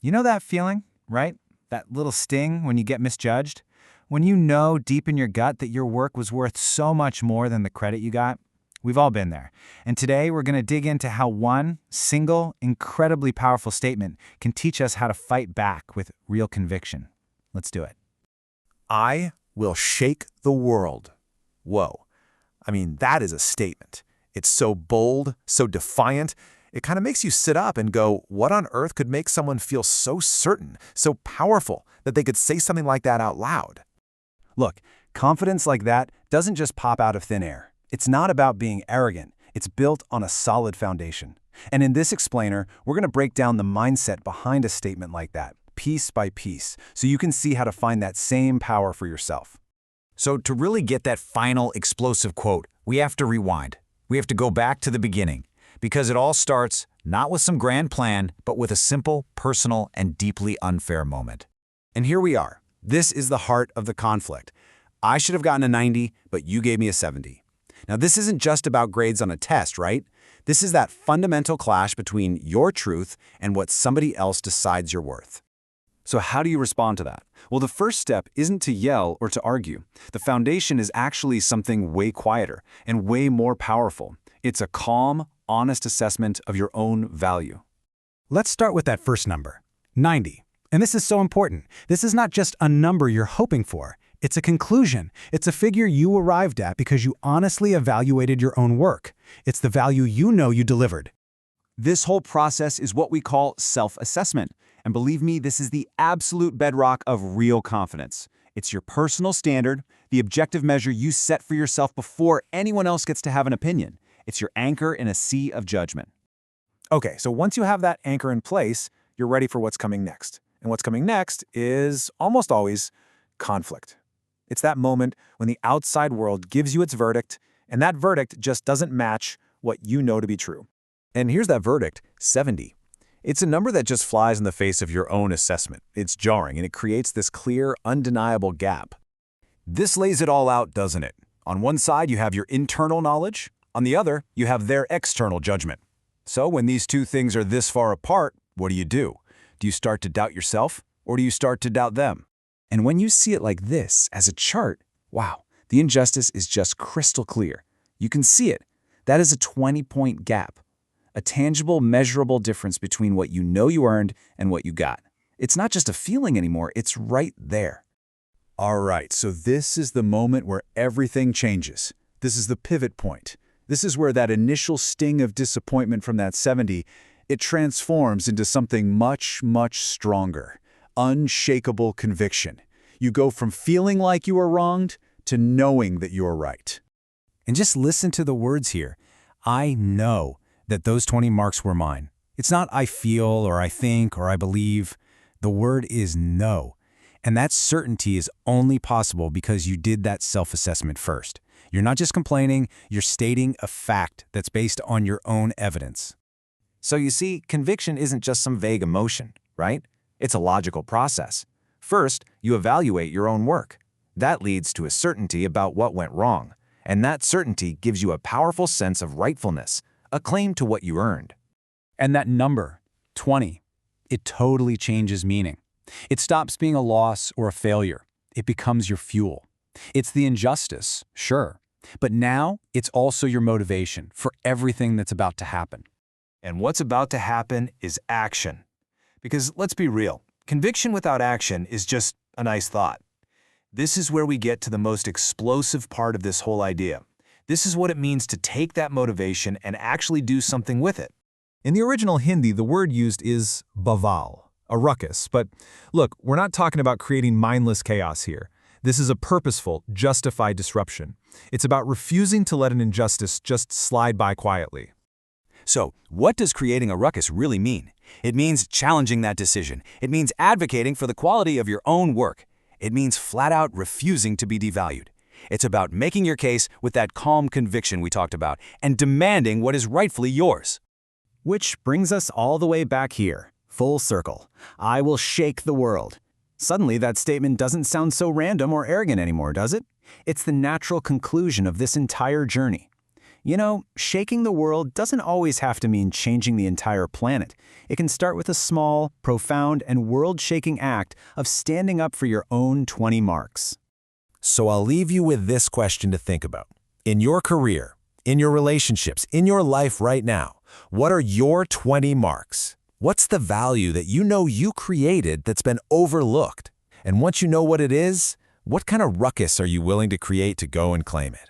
You know that feeling, right? That little sting when you get misjudged? When you know deep in your gut that your work was worth so much more than the credit you got? We've all been there. And today we're going to dig into how one single, incredibly powerful statement can teach us how to fight back with real conviction. Let's do it. I will shake the world. Whoa. I mean, that is a statement. It's so bold, so defiant. It kind of makes you sit up and go, what on earth could make someone feel so certain, so powerful, that they could say something like that out loud? Look, confidence like that doesn't just pop out of thin air. It's not about being arrogant. It's built on a solid foundation. And in this explainer, we're going to break down the mindset behind a statement like that, piece by piece, so you can see how to find that same power for yourself. So to really get that final explosive quote, we have to rewind. We have to go back to the beginning, because it all starts not with some grand plan, but with a simple, personal, and deeply unfair moment. And here we are. This is the heart of the conflict. I should have gotten a 90, but you gave me a 70. Now, this isn't just about grades on a test, right? This is that fundamental clash between your truth and what somebody else decides you're worth. So how do you respond to that? Well, the first step isn't to yell or to argue. The foundation is actually something way quieter and way more powerful. It's a calm, honest assessment of your own value. Let's start with that first number, 90. And this is so important. This is not just a number you're hoping for. It's a conclusion. It's a figure you arrived at because you honestly evaluated your own work. It's the value you know you delivered. This whole process is what we call self-assessment. And believe me, this is the absolute bedrock of real confidence. It's your personal standard, the objective measure you set for yourself before anyone else gets to have an opinion. It's your anchor in a sea of judgment. Okay, so once you have that anchor in place, you're ready for what's coming next. And what's coming next is almost always conflict. It's that moment when the outside world gives you its verdict, and that verdict just doesn't match what you know to be true. And here's that verdict, 70. It's a number that just flies in the face of your own assessment. It's jarring, and it creates this clear, undeniable gap. This lays it all out, doesn't it? On one side, you have your internal knowledge. On the other, you have their external judgment. So when these two things are this far apart, what do? Do you start to doubt yourself, or do you start to doubt them? And when you see it like this, as a chart, wow, the injustice is just crystal clear. You can see it. That is a 20-point gap. A tangible, measurable difference between what you know you earned and what you got. It's not just a feeling anymore, it's right there. All right, so this is the moment where everything changes. This is the pivot point. This is where that initial sting of disappointment from that 70, it transforms into something much, much stronger. Unshakable conviction. You go from feeling like you were wronged to knowing that you are right. And just listen to the words here. I know that those 20 marks were mine. It's not I feel or I think or I believe. The word is no. And that certainty is only possible because you did that self-assessment first. You're not just complaining, you're stating a fact that's based on your own evidence. So you see, conviction isn't just some vague emotion, right? It's a logical process. First, you evaluate your own work. That leads to a certainty about what went wrong. And that certainty gives you a powerful sense of rightfulness, a claim to what you earned. And that number, 20, it totally changes meaning. It stops being a loss or a failure. It becomes your fuel. It's the injustice, sure, but now it's also your motivation for everything that's about to happen. And what's about to happen is action. Because let's be real, conviction without action is just a nice thought. This is where we get to the most explosive part of this whole idea. This is what it means to take that motivation and actually do something with it. In the original Hindi, the word used is baval, a ruckus. But look, we're not talking about creating mindless chaos here. This is a purposeful, justified disruption. It's about refusing to let an injustice just slide by quietly. So, what does creating a ruckus really mean? It means challenging that decision. It means advocating for the quality of your own work. It means flat out refusing to be devalued. It's about making your case with that calm conviction we talked about and demanding what is rightfully yours. Which brings us all the way back here, full circle. I will shake the world. Suddenly, that statement doesn't sound so random or arrogant anymore, does it? It's the natural conclusion of this entire journey. You know, shaking the world doesn't always have to mean changing the entire planet. It can start with a small, profound, and world-shaking act of standing up for your own 20 marks. So I'll leave you with this question to think about. In your career, in your relationships, in your life right now, what are your 20 marks? What's the value that you know you created that's been overlooked? And once you know what it is, what kind of ruckus are you willing to create to go and claim it?